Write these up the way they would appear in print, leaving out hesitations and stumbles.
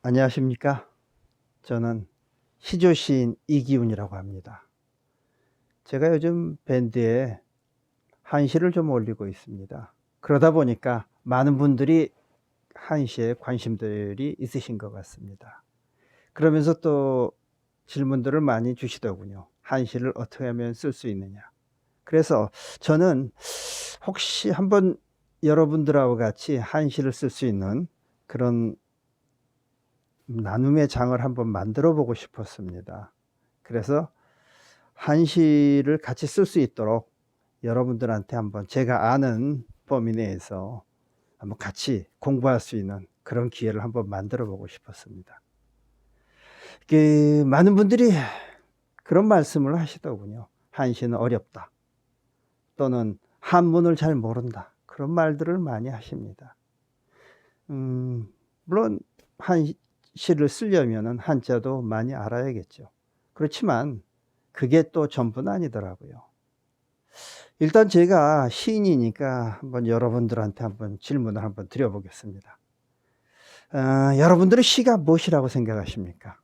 안녕하십니까? 저는 시조 시인 이기훈이라고 합니다. 제가 요즘 밴드에 한시를 좀 올리고 있습니다. 그러다 보니까 많은 분들이 한시에 관심들이 있으신 것 같습니다. 그러면서 또 질문들을 많이 주시더군요. 한시를 어떻게 하면 쓸 수 있느냐. 그래서 저는 혹시 한번 여러분들하고 같이 한시를 쓸 수 있는 그런 나눔의 장을 한번 만들어 보고 싶었습니다. 그래서 한시를 같이 쓸 수 있도록 여러분들한테 한번 제가 아는 범위 내에서 한번 같이 공부할 수 있는 그런 기회를 한번 만들어 보고 싶었습니다. 많은 분들이 그런 말씀을 하시더군요. 한시는 어렵다. 또는 한문을 잘 모른다. 그런 말들을 많이 하십니다. 물론 한시를 쓰려면 한자도 많이 알아야겠죠. 그렇지만 그게 또 전부는 아니더라고요. 일단 제가 시인이니까 한번 여러분들한테 한번 질문을 한번 드려보겠습니다. 여러분들은 시가 무엇이라고 생각하십니까?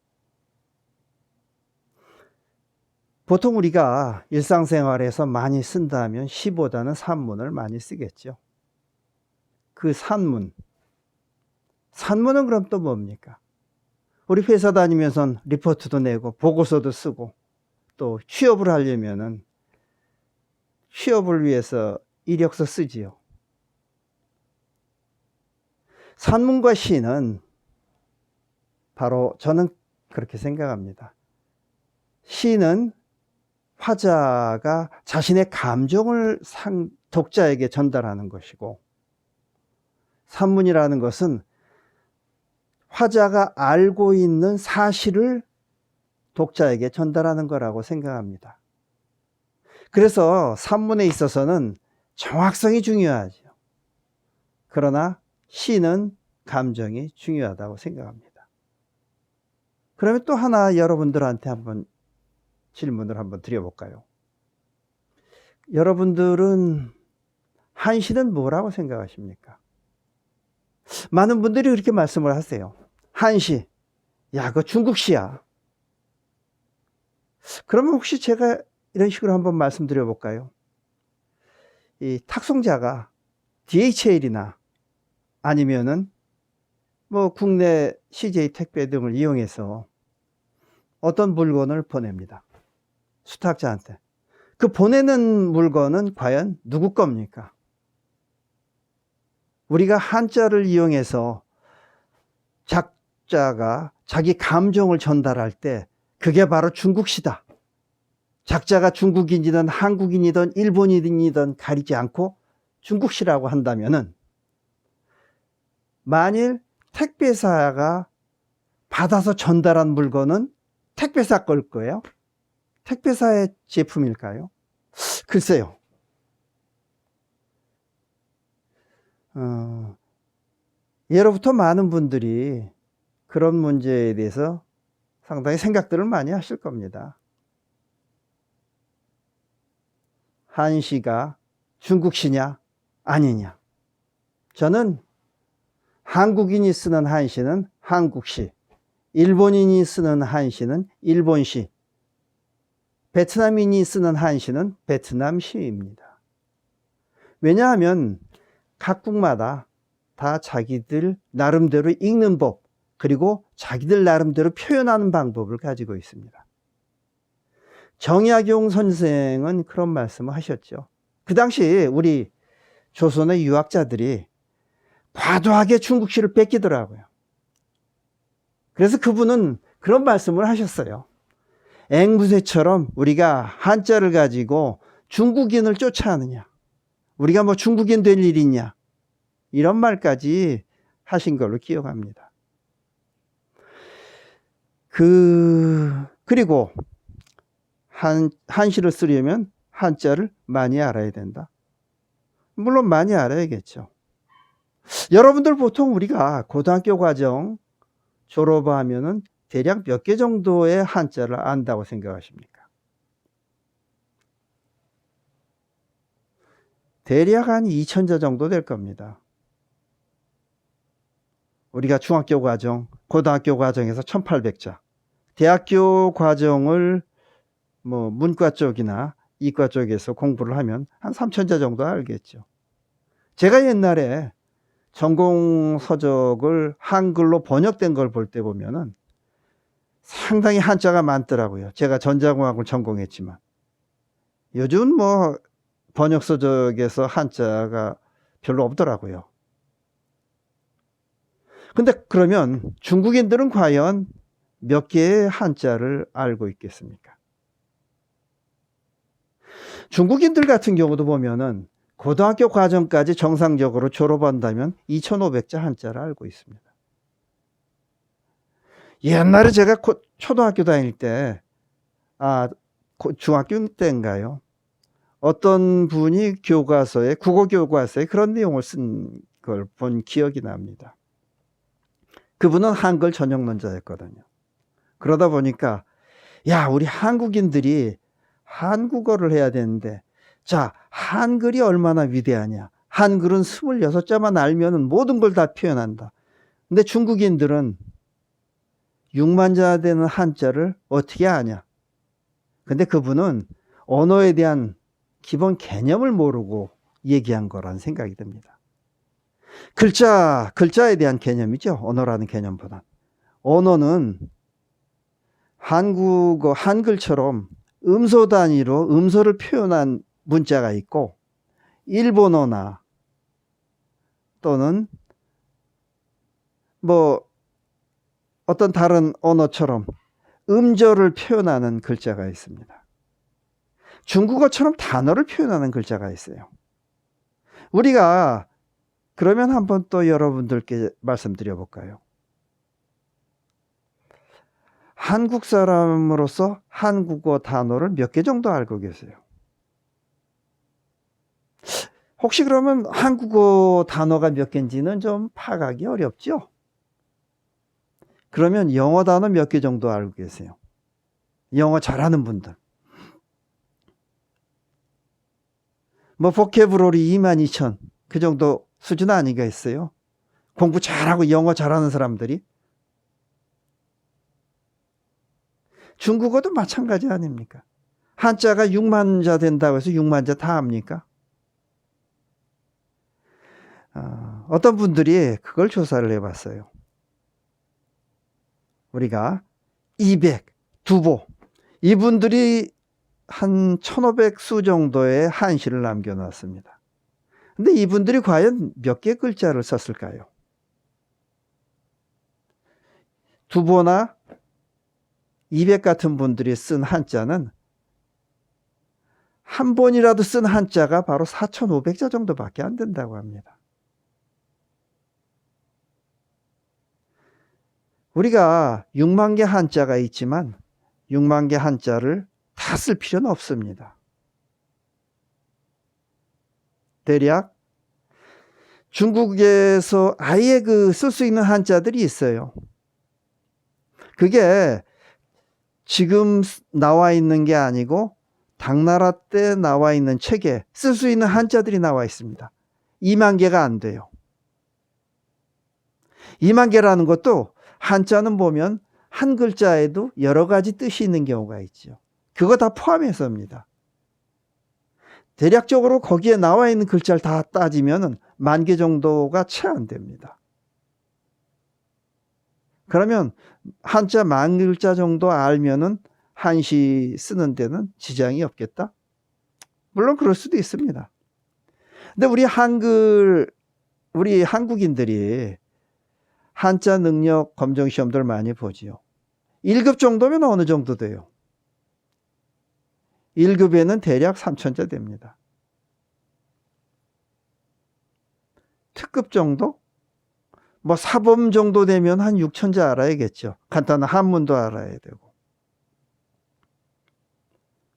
보통 우리가 일상생활에서 많이 쓴다면 시보다는 산문을 많이 쓰겠죠. 그 산문은 그럼 또 뭡니까? 우리 회사 다니면서 리포트도 내고 보고서도 쓰고 또 취업을 하려면은 취업을 위해서 이력서 쓰지요. 산문과 시는 바로 저는 그렇게 생각합니다. 시는 화자가 자신의 감정을 독자에게 전달하는 것이고, 산문이라는 것은 화자가 알고 있는 사실을 독자에게 전달하는 거라고 생각합니다. 그래서 산문에 있어서는 정확성이 중요하죠. 그러나 시는 감정이 중요하다고 생각합니다. 그러면 또 하나 여러분들한테 한번 질문을 한번 드려볼까요? 여러분들은 한시는 뭐라고 생각하십니까? 많은 분들이 그렇게 말씀을 하세요. 한시, 야, 그거 중국시야. 그러면 혹시 제가 이런 식으로 한번 말씀드려 볼까요? 이 탁송자가 DHL이나 아니면은 뭐 국내 CJ 택배 등을 이용해서 어떤 물건을 보냅니다. 수탁자한테. 그 보내는 물건은 과연 누구 겁니까? 우리가 한자를 이용해서 작자가 자기 감정을 전달할 때 그게 바로 중국시다. 작자가 중국인이든 한국인이든 일본인이든 가리지 않고 중국시라고 한다면은, 만일 택배사가 받아서 전달한 물건은 택배사 걸 거예요? 택배사의 제품일까요? 글쎄요. 예로부터 많은 분들이 그런 문제에 대해서 상당히 생각들을 많이 하실 겁니다. 한시가 중국시냐 아니냐. 저는 한국인이 쓰는 한시는 한국시, 일본인이 쓰는 한시는 일본시, 베트남인이 쓰는 한시는 베트남시입니다. 왜냐하면 각국마다 다 자기들 나름대로 읽는 법, 그리고 자기들 나름대로 표현하는 방법을 가지고 있습니다. 정약용 선생은 그런 말씀을 하셨죠. 그 당시 우리 조선의 유학자들이 과도하게 중국시를 뺏기더라고요. 그래서 그분은 그런 말씀을 하셨어요. 앵무새처럼 우리가 한자를 가지고 중국인을 쫓아하느냐, 우리가 뭐 중국인 될 일이 있냐, 이런 말까지 하신 걸로 기억합니다. 그리고 한시를 쓰려면 한자를 많이 알아야 된다. 물론 많이 알아야겠죠. 여러분들 보통 우리가 고등학교 과정 졸업하면은 대략 몇 개 정도의 한자를 안다고 생각하십니까? 대략 한 2000자 정도 될 겁니다. 우리가 중학교 과정, 고등학교 과정에서 1800자, 대학교 과정을 뭐 문과 쪽이나 이과 쪽에서 공부를 하면 한 3000자 정도 알겠죠. 제가 옛날에 전공 서적을 한글로 번역된 걸 볼 때 보면은 상당히 한자가 많더라고요. 제가 전자공학을 전공했지만. 요즘 뭐 번역 서적에서 한자가 별로 없더라고요. 근데 그러면 중국인들은 과연 몇 개의 한자를 알고 있겠습니까? 중국인들 같은 경우도 보면은 고등학교 과정까지 정상적으로 졸업한다면 2500자 한자를 알고 있습니다. 옛날에 제가 초등학교 다닐 때, 중학교 때인가요? 어떤 분이 교과서에, 국어 교과서에 그런 내용을 쓴 걸 본 기억이 납니다. 그분은 한글 전형론자였거든요. 그러다 보니까, 야, 우리 한국인들이 한국어를 해야 되는데, 자, 한글이 얼마나 위대하냐. 한글은 26자만 알면은 모든 걸 다 표현한다. 근데 중국인들은 6만자 되는 한자를 어떻게 아냐. 근데 그분은 언어에 대한 기본 개념을 모르고 얘기한 거란 생각이 듭니다. 글자에 대한 개념이죠. 언어라는 개념보다. 언어는 한국어, 한글처럼 음소 단위로 음소를 표현한 문자가 있고, 일본어나 또는 뭐 어떤 다른 언어처럼 음절을 표현하는 글자가 있습니다. 중국어처럼 단어를 표현하는 글자가 있어요. 우리가 그러면 한번 또 여러분들께 말씀드려 볼까요? 한국 사람으로서 한국어 단어를 몇 개 정도 알고 계세요? 혹시 그러면 한국어 단어가 몇 개인지는 좀 파악하기 어렵죠? 그러면 영어 단어 몇 개 정도 알고 계세요? 영어 잘하는 분들. 뭐 보캐브러리 22,000 그 정도 수준 아니겠어요? 공부 잘하고 영어 잘하는 사람들이. 중국어도 마찬가지 아닙니까? 한자가 6만자 된다고 해서 6만자 다 합니까? 어떤 분들이 그걸 조사를 해봤어요. 우리가 200, 두보, 이분들이 한 1500수 정도의 한시를 남겨놨습니다. 근데 이분들이 과연 몇 개 글자를 썼을까요? 두보나 200 같은 분들이 쓴 한자는 한 번이라도 쓴 한자가 바로 4500자 정도밖에 안 된다고 합니다. 우리가 6만 개 한자가 있지만 6만 개 한자를 다 쓸 필요는 없습니다. 대략 중국에서 아예 쓸 수 있는 한자들이 있어요. 그게 지금 나와 있는 게 아니고 당나라 때 나와 있는 책에 쓸 수 있는 한자들이 나와 있습니다. 2만 개가 안 돼요. 2만 개라는 것도 한자는 보면 한 글자에도 여러 가지 뜻이 있는 경우가 있죠. 그거 다 포함해서입니다. 대략적으로 거기에 나와 있는 글자를 다 따지면 10,000개 정도가 채 안 됩니다. 그러면 한자 10,000글자 정도 알면은 한시 쓰는 데는 지장이 없겠다? 물론 그럴 수도 있습니다. 근데 우리 한국인들이 한자 능력 검정 시험들 많이 보지요. 1급 정도면 어느 정도 돼요? 1급에는 대략 3000자 됩니다. 특급 정도? 뭐 사범 정도 되면 한 6000자 알아야겠죠. 간단한 한문도 알아야 되고.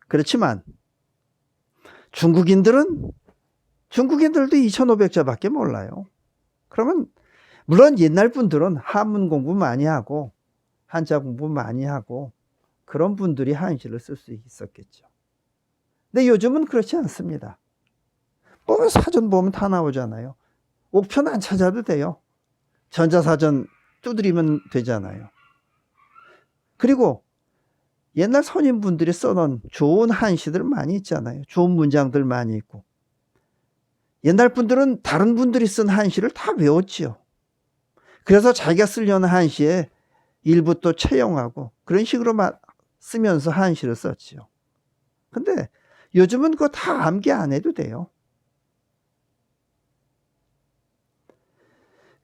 그렇지만 중국인들도 2500자밖에 몰라요. 그러면 물론 옛날 분들은 한문 공부 많이 하고 한자 공부 많이 하고 그런 분들이 한시를 쓸 수 있었겠죠. 근데 요즘은 그렇지 않습니다. 사전 보면 다 나오잖아요. 옥편 안 찾아도 돼요. 전자사전 두드리면 되잖아요. 그리고 옛날 선임분들이 써놓은 좋은 한시들 많이 있잖아요. 좋은 문장들 많이 있고. 옛날 분들은 다른 분들이 쓴 한시를 다 외웠지요. 그래서 자기가 쓰려는 한시에 일부 또 채용하고 그런 식으로 쓰면서 한시를 썼지요. 근데 요즘은 그거 다 암기 안 해도 돼요.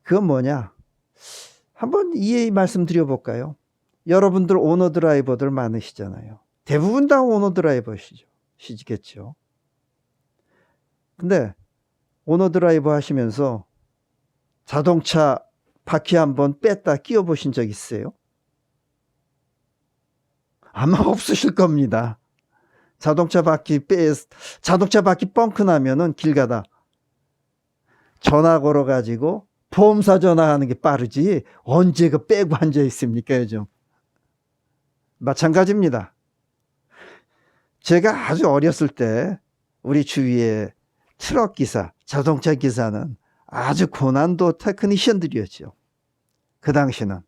그건 뭐냐? 한번 이 말씀 드려볼까요? 여러분들 오너 드라이버들 많으시잖아요. 대부분 다 오너 드라이버시겠죠. 근데 오너 드라이버 하시면서 자동차 바퀴 한번 뺐다 끼워 보신 적 있어요? 아마 없으실 겁니다. 자동차 바퀴 뻥크 나면은 길 가다 전화 걸어 가지고 보험사 전화하는 게 빠르지 언제 그 빼고 앉아 있습니까 요즘. 마찬가지입니다. 제가 아주 어렸을 때 우리 주위에 트럭 기사, 자동차 기사는 아주 고난도 테크니션들이었죠. 그 당시는.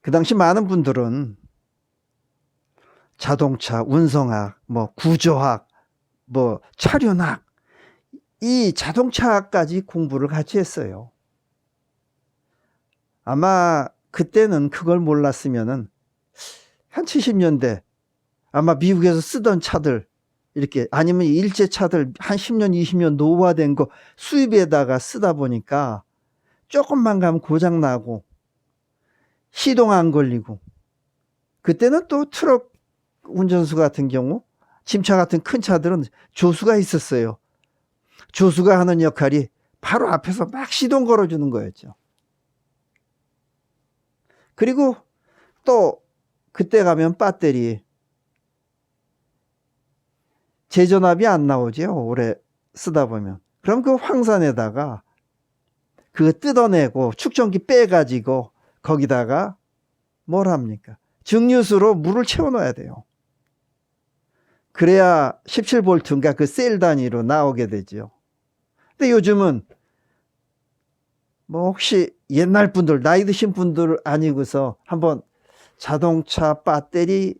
그 당시 많은 분들은 자동차 운송학, 구조학, 차륜학, 이 자동차까지 공부를 같이 했어요. 아마 그때는 그걸 몰랐으면은 한 70년대 아마 미국에서 쓰던 차들 이렇게 아니면 일제 차들 한 10년 20년 노후화된 거 수입에다가 쓰다 보니까 조금만 가면 고장 나고 시동 안 걸리고, 그때는 또 트럭 운전수 같은 경우 짐차 같은 큰 차들은 조수가 있었어요. 조수가 하는 역할이 바로 앞에서 막 시동 걸어주는 거였죠. 그리고 또 그때 가면 배터리 제전압이 안 나오죠. 오래 쓰다 보면. 그럼 그 황산에다가 그거 뜯어내고 축전기 빼가지고 거기다가 뭘 합니까? 증류수로 물을 채워 넣어야 돼요. 그래야 17V인가 그 셀 단위로 나오게 되죠. 근데 요즘은 혹시 옛날 분들, 나이 드신 분들 아니고서 한번 자동차 배터리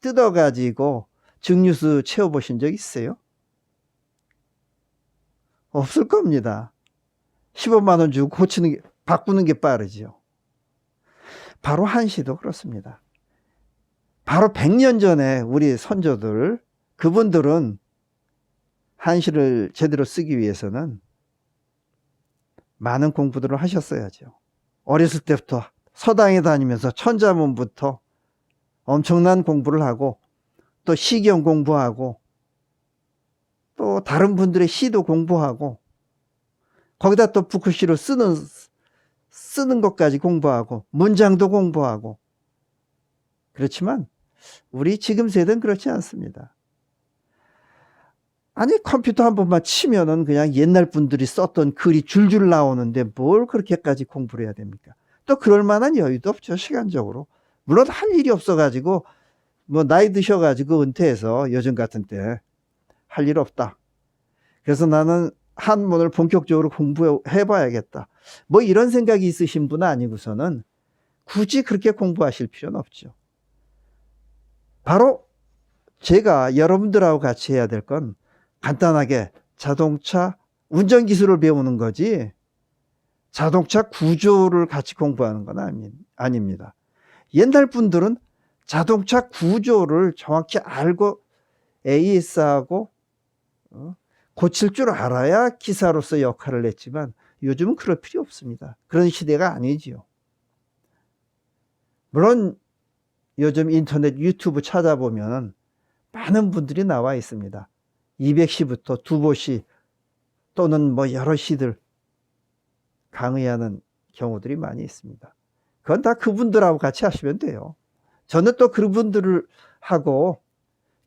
뜯어가지고 증류수 채워보신 적 있어요? 없을 겁니다. 15만 원 주고 바꾸는 게 빠르죠. 바로 한시도 그렇습니다. 바로 100년 전에 우리 선조들, 그분들은 한시를 제대로 쓰기 위해서는 많은 공부들을 하셨어야죠. 어렸을 때부터 서당에 다니면서 천자문부터 엄청난 공부를 하고 또 시경 공부하고 또 다른 분들의 시도 공부하고 거기다 또 부쿠시로 쓰는 것까지 공부하고 문장도 공부하고. 그렇지만 우리 지금 세대는 그렇지 않습니다. 아니 컴퓨터 한 번만 치면은 그냥 옛날 분들이 썼던 글이 줄줄 나오는데 뭘 그렇게까지 공부를 해야 됩니까? 또 그럴 만한 여유도 없죠, 시간적으로. 물론 할 일이 없어가지고 나이 드셔가지고 은퇴해서 요즘 같은 때 할 일 없다, 그래서 나는 한문을 본격적으로 공부해 봐야겠다, 이런 생각이 있으신 분은 아니고서는 굳이 그렇게 공부하실 필요는 없죠. 바로 제가 여러분들하고 같이 해야 될 건 간단하게 자동차 운전 기술을 배우는 거지 자동차 구조를 같이 공부하는 건 아닙니다. 옛날 분들은 자동차 구조를 정확히 알고 AS하고 고칠 줄 알아야 기사로서 역할을 했지만 요즘은 그럴 필요 없습니다. 그런 시대가 아니지요. 물론 요즘 인터넷 유튜브 찾아보면 많은 분들이 나와 있습니다. 200시부터 두보시 또는 여러 시들 강의하는 경우들이 많이 있습니다. 그건 다 그분들하고 같이 하시면 돼요. 저는 또 그분들을 하고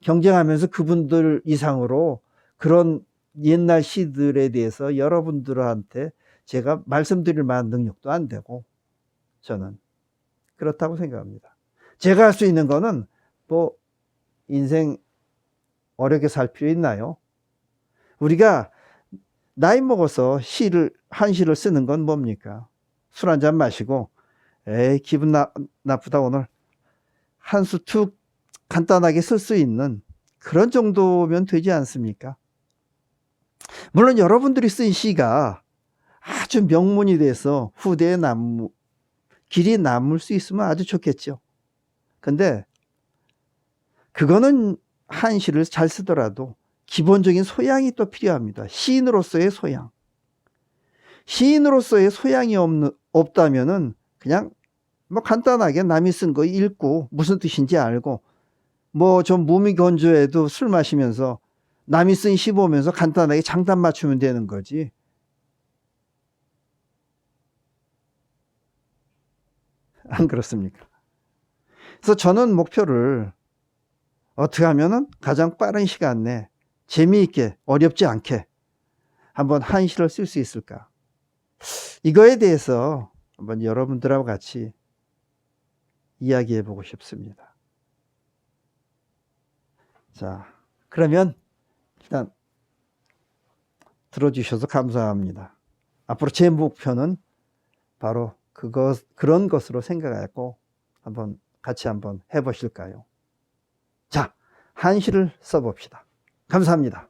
경쟁하면서 그분들 이상으로 그런 옛날 시들에 대해서 여러분들한테 제가 말씀드릴 만한 능력도 안 되고, 저는 그렇다고 생각합니다. 제가 할 수 있는 거는 인생 어렵게 살 필요 있나요? 우리가 나이 먹어서 한시를 쓰는 건 뭡니까? 술 한잔 마시고, 에이, 기분 나쁘다, 오늘. 한 수 툭 간단하게 쓸 수 있는 그런 정도면 되지 않습니까? 물론 여러분들이 쓴 시가 아주 명문이 돼서 후대에 길이 남을 수 있으면 아주 좋겠죠. 근데 그거는 한시를 잘 쓰더라도 기본적인 소양이 또 필요합니다. 시인으로서의 소양. 시인으로서의 소양이 없다면은 그냥 뭐 간단하게 남이 쓴 거 읽고 무슨 뜻인지 알고 뭐 좀 무미건조해도 술 마시면서 남이 쓴 시 보면서 간단하게 장단 맞추면 되는 거지. 안 그렇습니까? 그래서 저는 목표를 어떻게 하면은 가장 빠른 시간 내에 재미있게 어렵지 않게 한번 한시를 쓸 수 있을까? 이거에 대해서 한번 여러분들하고 같이 이야기해 보고 싶습니다. 자, 그러면 일단 들어주셔서 감사합니다. 앞으로 제 목표는 바로 그런 것으로 생각하고 같이 한번 해보실까요? 자, 한시를 써봅시다. 감사합니다.